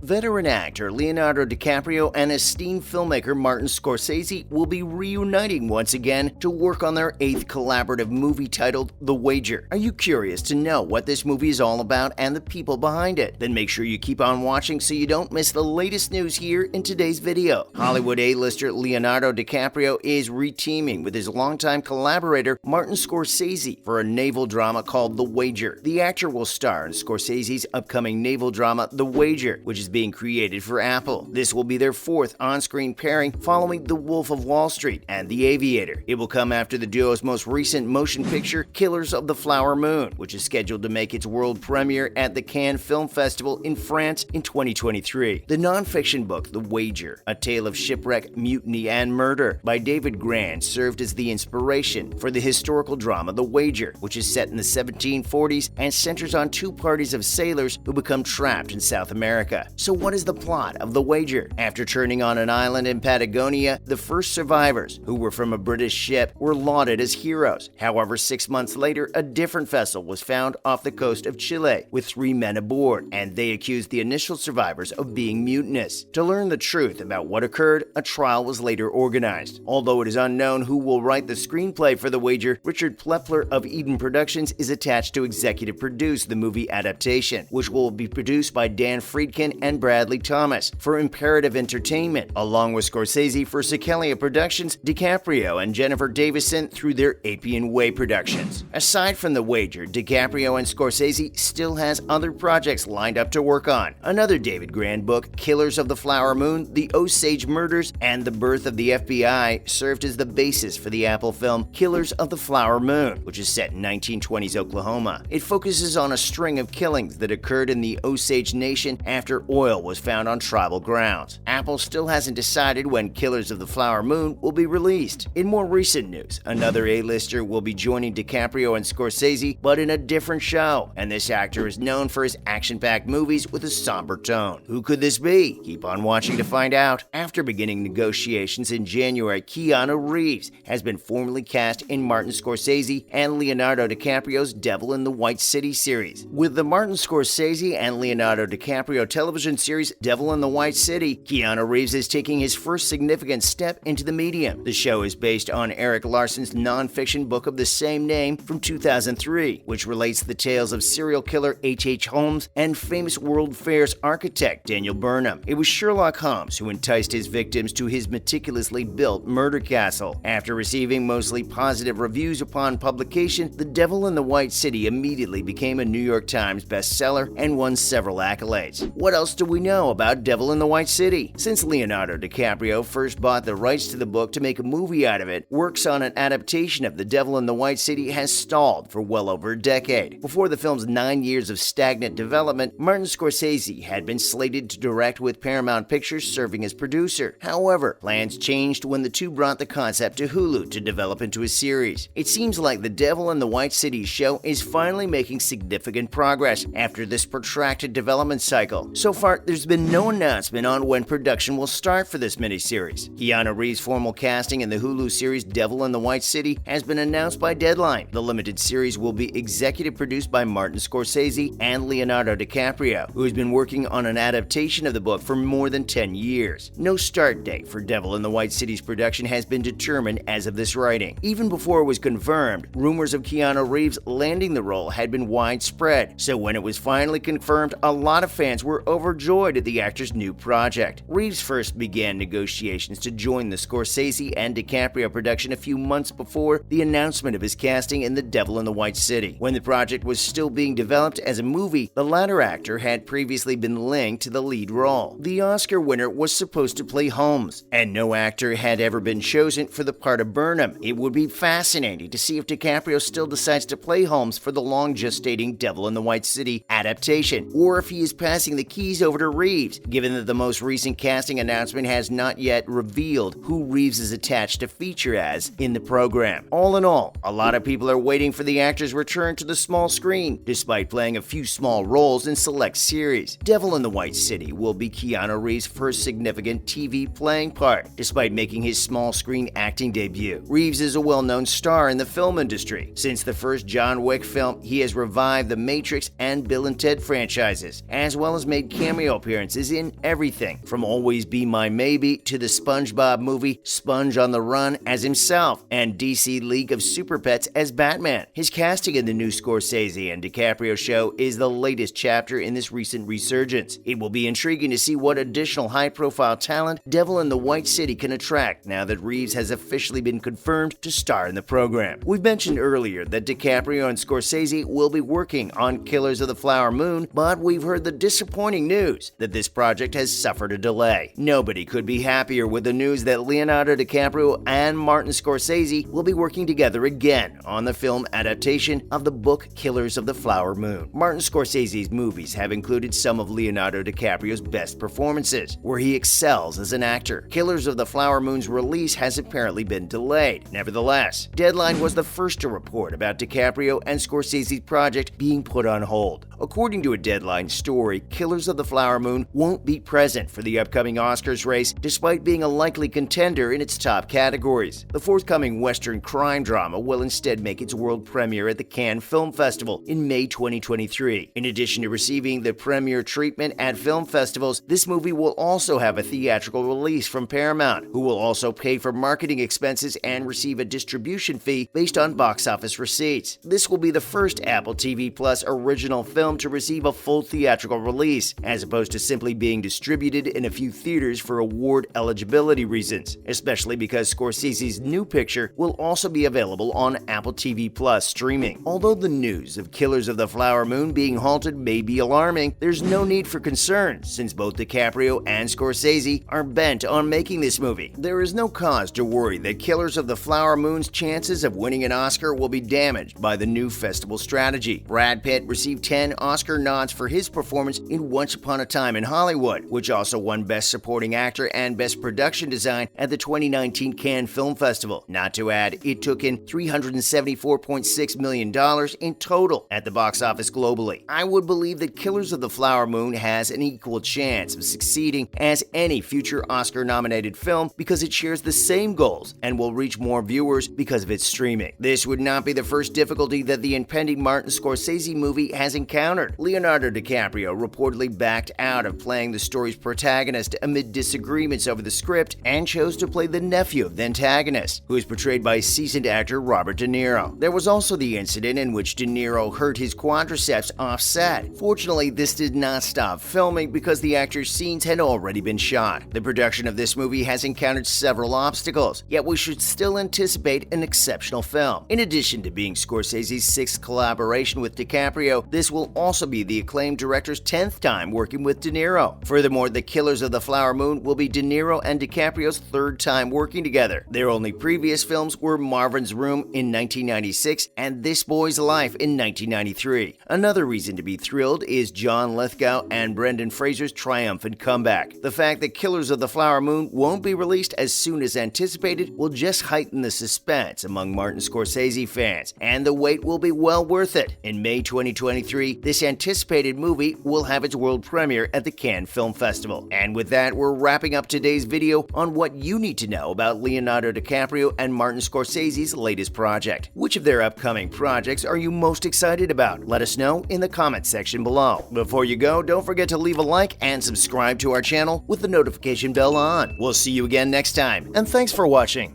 Veteran actor Leonardo DiCaprio and esteemed filmmaker Martin Scorsese will be reuniting once again to work on their 8th collaborative movie titled The Wager. Are you curious to know what this movie is all about and the people behind it? Then make sure you keep on watching so you don't miss the latest news here in today's video. Hollywood A-lister Leonardo DiCaprio is reteaming with his longtime collaborator Martin Scorsese for a naval drama called The Wager. The actor will star in Scorsese's upcoming naval drama The Wager, which is being created for Apple. This will be their 4th on-screen pairing following The Wolf of Wall Street and The Aviator. It will come after the duo's most recent motion picture, Killers of the Flower Moon, which is scheduled to make its world premiere at the Cannes Film Festival in France in 2023. The non-fiction book The Wager, A Tale of Shipwreck, Mutiny, and Murder by David Grann served as the inspiration for the historical drama The Wager, which is set in the 1740s and centers on 2 parties of sailors who become trapped in South America. So what is the plot of The Wager? After turning on an island in Patagonia, the first survivors, who were from a British ship, were lauded as heroes. However, 6 months later, a different vessel was found off the coast of Chile with 3 men aboard, and they accused the initial survivors of being mutinous. To learn the truth about what occurred, a trial was later organized. Although it is unknown who will write the screenplay for The Wager, Richard Plepler of Eden Productions is attached to executive produce the movie adaptation, which will be produced by Dan Friedkin and Bradley Thomas for Imperative Entertainment, along with Scorsese for Sikelia Productions, DiCaprio and Jennifer Davison through their Appian Way Productions. Aside from The Wager, DiCaprio and Scorsese still has other projects lined up to work on. Another David Grann book, Killers of the Flower Moon, The Osage Murders, and The Birth of the FBI served as the basis for the Apple film Killers of the Flower Moon, which is set in 1920s Oklahoma. It focuses on a string of killings that occurred in the Osage Nation after oil was found on tribal grounds. Apple still hasn't decided when Killers of the Flower Moon will be released. In more recent news, another A-lister will be joining DiCaprio and Scorsese, but in a different show, and this actor is known for his action-packed movies with a somber tone. Who could this be? Keep on watching to find out. After beginning negotiations in January, Keanu Reeves has been formally cast in Martin Scorsese and Leonardo DiCaprio's Devil in the White City series. With the Martin Scorsese and Leonardo DiCaprio television series Devil in the White City, Keanu Reeves is taking his first significant step into the medium. The show is based on Eric Larson's non-fiction book of the same name from 2003, which relates the tales of serial killer H.H. Holmes and famous World Fairs architect Daniel Burnham. It was Sherlock Holmes who enticed his victims to his meticulously built murder castle. After receiving mostly positive reviews upon publication, The Devil in the White City immediately became a New York Times bestseller and won several accolades. What else do we know about Devil in the White City? Since Leonardo DiCaprio first bought the rights to the book to make a movie out of it, works on an adaptation of The Devil in the White City has stalled for well over a decade. Before the film's 9 years of stagnant development, Martin Scorsese had been slated to direct with Paramount Pictures serving as producer. However, plans changed when the two brought the concept to Hulu to develop into a series. It seems like The Devil in the White City show is finally making significant progress after this protracted development cycle. So far, there's been no announcement on when production will start for this miniseries. Keanu Reeves' formal casting in the Hulu series Devil in the White City has been announced by Deadline. The limited series will be executive produced by Martin Scorsese and Leonardo DiCaprio, who has been working on an adaptation of the book for more than 10 years. No start date for Devil in the White City's production has been determined as of this writing. Even before it was confirmed, rumors of Keanu Reeves landing the role had been widespread, so when it was finally confirmed, a lot of fans were overjoyed at the actor's new project. Reeves first began negotiations to join the Scorsese and DiCaprio production a few months before the announcement of his casting in The Devil in the White City. When the project was still being developed as a movie, the latter actor had previously been linked to the lead role. The Oscar winner was supposed to play Holmes, and no actor had ever been chosen for the part of Burnham. It would be fascinating to see if DiCaprio still decides to play Holmes for the long-gestating Devil in the White City adaptation, or if he is passing the keys over to Reeves, given that the most recent casting announcement has not yet revealed who Reeves is attached to feature as in the program. All in all, a lot of people are waiting for the actor's return to the small screen, despite playing a few small roles in select series. Devil in the White City will be Keanu Reeves' first significant TV playing part, despite making his small screen acting debut. Reeves is a well-known star in the film industry. Since the first John Wick film, he has revived the Matrix and Bill and Ted franchises, as well as made cameos cameo appearances in everything from Always Be My Maybe to the SpongeBob movie Sponge on the Run as himself and DC League of Super Pets as Batman. His casting in the new Scorsese and DiCaprio show is the latest chapter in this recent resurgence. It will be intriguing to see what additional high-profile talent Devil in the White City can attract now that Reeves has officially been confirmed to star in the program. We've mentioned earlier that DiCaprio and Scorsese will be working on Killers of the Flower Moon, but we've heard the disappointing news that this project has suffered a delay. Nobody could be happier with the news that Leonardo DiCaprio and Martin Scorsese will be working together again on the film adaptation of the book Killers of the Flower Moon. Martin Scorsese's movies have included some of Leonardo DiCaprio's best performances, where he excels as an actor. Killers of the Flower Moon's release has apparently been delayed. Nevertheless, Deadline was the first to report about DiCaprio and Scorsese's project being put on hold. According to a Deadline story, Killers of the Flower Moon won't be present for the upcoming Oscars race despite being a likely contender in its top categories. The forthcoming Western crime drama will instead make its world premiere at the Cannes Film Festival in May 2023. In addition to receiving the premiere treatment at film festivals, this movie will also have a theatrical release from Paramount, who will also pay for marketing expenses and receive a distribution fee based on box office receipts. This will be the first Apple TV Plus original film to receive a full theatrical release, as opposed to simply being distributed in a few theaters for award eligibility reasons, especially because Scorsese's new picture will also be available on Apple TV Plus streaming. Although the news of Killers of the Flower Moon being halted may be alarming, there's no need for concern since both DiCaprio and Scorsese are bent on making this movie. There is no cause to worry that Killers of the Flower Moon's chances of winning an Oscar will be damaged by the new festival strategy. Brad Pitt received 10 Oscar nods for his performance in Once Upon a Time in Hollywood, which also won Best Supporting Actor and Best Production Design at the 2019 Cannes Film Festival. Not to add, it took in $374.6 million in total at the box office globally. I would believe that Killers of the Flower Moon has an equal chance of succeeding as any future Oscar-nominated film because it shares the same goals and will reach more viewers because of its streaming. This would not be the first difficulty that the impending Martin Scorsese movie has encountered. Leonardo DiCaprio reportedly backed out of playing the story's protagonist amid disagreements over the script and chose to play the nephew of the antagonist, who is portrayed by seasoned actor Robert De Niro. There was also the incident in which De Niro hurt his quadriceps off-set. Fortunately, this did not stop filming because the actor's scenes had already been shot. The production of this movie has encountered several obstacles, yet we should still anticipate an exceptional film. In addition to being Scorsese's sixth collaboration with DiCaprio, this will also be the acclaimed director's 10th time working with De Niro. Furthermore, The Killers of the Flower Moon will be De Niro and DiCaprio's third time working together. Their only previous films were Marvin's Room in 1996 and This Boy's Life in 1993. Another reason to be thrilled is John Lithgow and Brendan Fraser's triumphant comeback. The fact that Killers of the Flower Moon won't be released as soon as anticipated will just heighten the suspense among Martin Scorsese fans, and the wait will be well worth it. In May 2023, this anticipated movie will have its world premiere at the Cannes Film Festival. And with that, we're wrapping up today's video on what you need to know about Leonardo DiCaprio and Martin Scorsese's latest project. Which of their upcoming projects are you most excited about? Let us know in the comments section below. Before you go, don't forget to leave a like and subscribe to our channel with the notification bell on. We'll see you again next time, and thanks for watching.